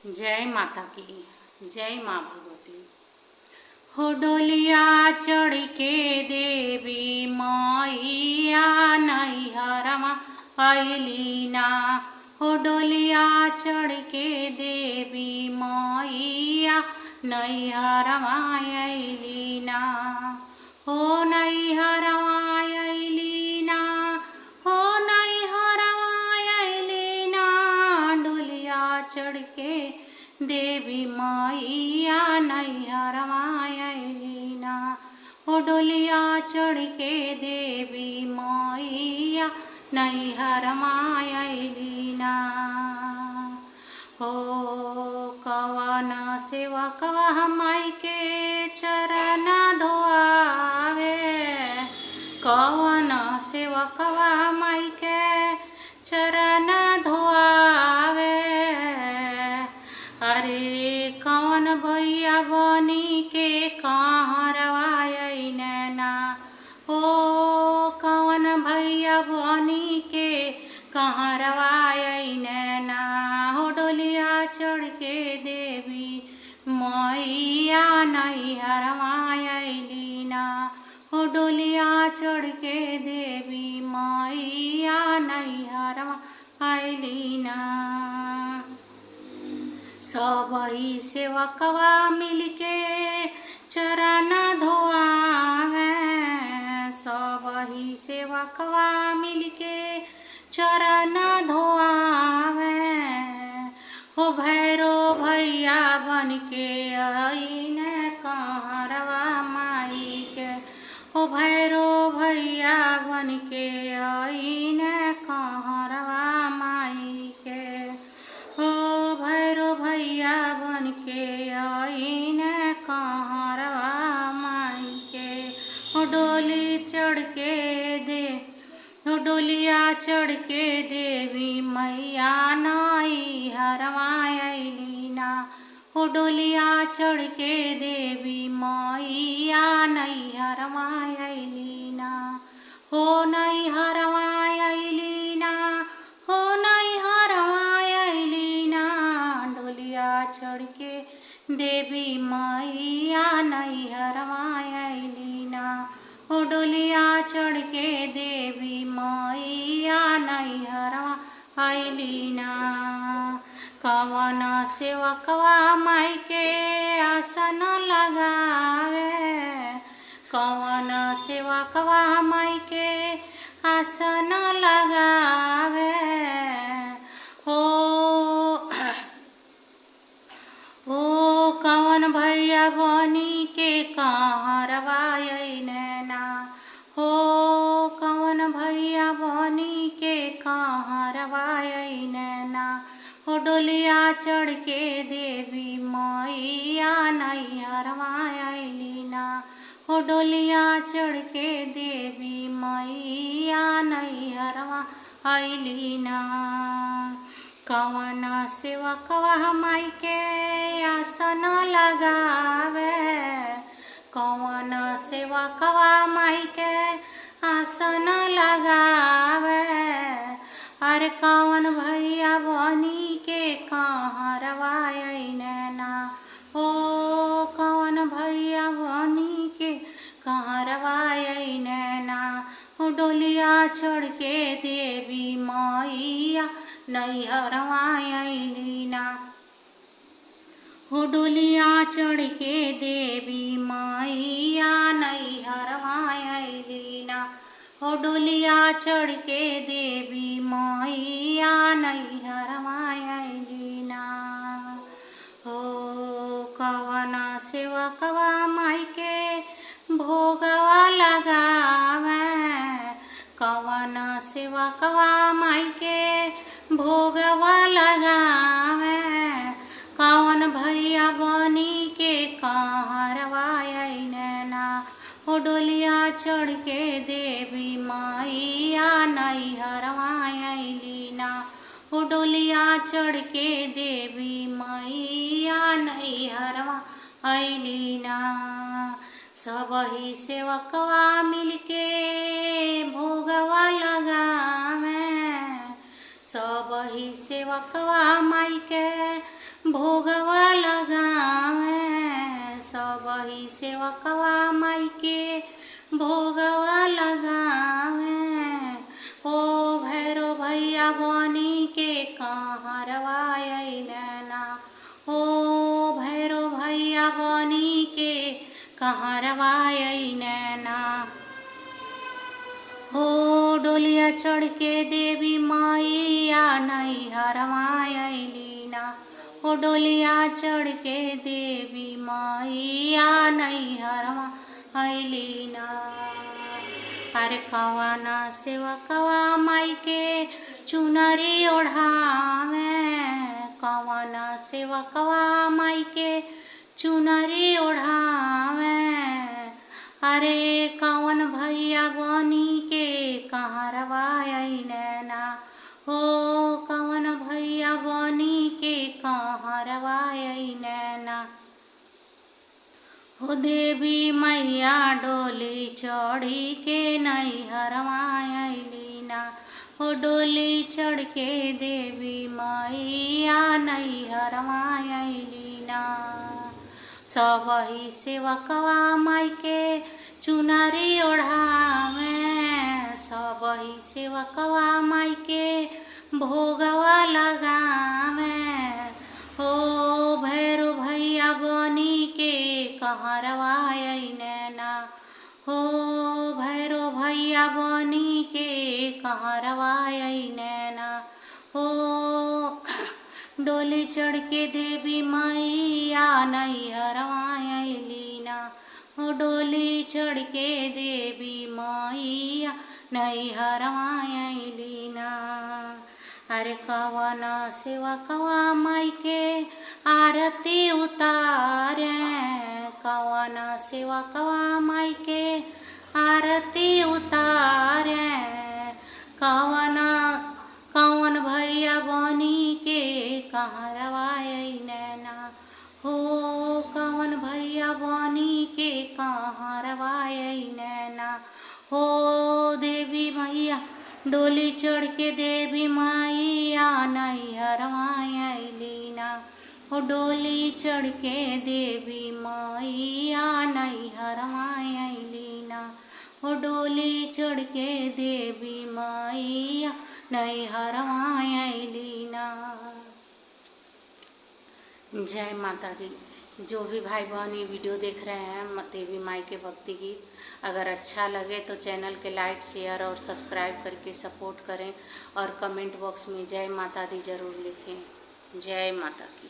जय माता की जय माँ भगवती। हो डोलिया चढ़ के देवी मैया नैहरमा अइली ना। हो डोलिया चढ़ के देवी मैया नैहरमा अइली ना। हो नैहरमा अइली ना। हो नैहरमा अइली ना। डोलिया चढ़ के देवी मैया नैहरमा अइली ना। हो डोलिया चढ़ के देवी मैया नैहरमा अइली ना। हो कवन सेवकवा माई के चरण धोआवे। कवन सेवकवा माई के चरण धोआवे। अरे कौन भैया बनी के कहरवा अइले ना। ओ कौन भैया बनी के कहरवा अइले ना। हो डोलिया चढ़ के देवी मैया नैहरमा अइली ना। हो डोलिया चढ़ के देवी मैया नैहरमा अइली ना। सबही सेवकवा मिलके चरण धोआवे। सबही सेवकवा मिलके चरण धोआवे। हो भैरो भैया बन के अइले कहरवा माई के। हो भैरो भैया बन के अइले कहरवा माई के। हो भैरो भैया बन के अइले कहरवा माई के। हो डोली चढ़ के दे हो डोलिया चढ़ के देवी मैया नैहरमा अइली ना। हो डोलिया चढ़ के देवी मैया नैहरमा अइली ना। हो नैहरमा अइली ना। हो नैहरमा अइली ना। डोलिया चढ़ के देवी मैया नैहरमा अइली ना। हो डोलिया चढ़ के देवी मैया नैहरमा अइली ना। कवन सेवकवा माई के आसन लगावे। कवन सेवकवा माई के आसन लगावे। हो ओ कवन भैया बनी के कहरवा अइले ना। हो कवन भैया बनी के कहरवा अइले ना। हो डोलिया चढ़ के देवी मैया नैहरमा अइली ना। हो डोलिया चढ़ के देवी मैया नैहरमा अइली ना। कवन सेवकवा माई के आसन लगावे। कवन सेवकवा माई के आसन लगावे। अरे कवन भैया बनी के कहरवा अइले ना। हो कवन भैया बनी के कहरवा अइले ना। हो डोलिया चढ़ के देवी मैया नैहरमा अइली ना। हो डोलिया चढ़ के देवी मैया नैहरमा अइली ना। हो डोलिया चढ़ के देवी मैया नैहरमा अइली ना। हो कवन सेवकवा माई के भोगवा लगावे। कवन सेवकवा माई के भोगवा लगावे। कवन भैया बनी के कहरवा अइले ना। हो डोलिया चढ़ के देवी मैया नैहरमा अइली ना। हो डोलिया चढ़ के देवी मैया नैहरमा अइली ना। सबही सेवकवा मिलके भोगवा लगावे। सबही सेवकवा माई के भोगवा लगावे सबही सेवकवा माई के भोगवा लगावे। ओ भैरो भैया बनी के कहरवा अइलना, ओ भैरो भैया बनी के कहरवा अइलना। हो डोलिया चढ़ के देवी मैया नैहरवा अइलीना, हो डोलिया चढ़ के देवी मैया नैहरवा अइलीना। अरे कवना सेवकवा माई के चुनरी ओढ़ावे, कवना सेवकवा माई के चुनरी ओढ़ावे। अरे कवन भैया बनी के कहरवा अइलना, हो कवन भैया बनी के कहरवा अइलना। हो देवी मैया डोली चढ़ी के नैहरवा अइलीना, हो डोली चढ़ के देवी मैया नैहरवा अइलीना। सबही सेवकवा माई के चुनरी ओढ़ावे, सबही सेवकवा माई के भोगवा लगावे। हो भैरो भैया बनी के कहरवा अइलना, हो भैरो भैया बनी के कहरवा अइलना। हो डोली चढ़ के देवी मैया नैहरवा अइलीना, हो डोली चढ़ के देवी मैया नैहरवा अइलीना। अरे कवना सेवकवा माई के आरती उतारे, कवना सेवकवा माई के आरती उतारे। कवन भैया बनी के कहरवा अइलना, हो कवन भैया बनी के कहरवा अइलना। हो देवी मैया डोली चढ़ के देवी मैया नैहरवा अइलीना, हो डोली चढ़ के देवी मैया नैहरवा अइलीना, हो डोली चढ़ के देवी मैया नैहरवा अइलीना। जय माता दी। जो भी भाई बहन ये वीडियो देख रहे हैं देवी माई के भक्ति गीत, अगर अच्छा लगे तो चैनल के लाइक शेयर और सब्सक्राइब करके सपोर्ट करें और कमेंट बॉक्स में जय माता दी ज़रूर लिखें। जय माता की।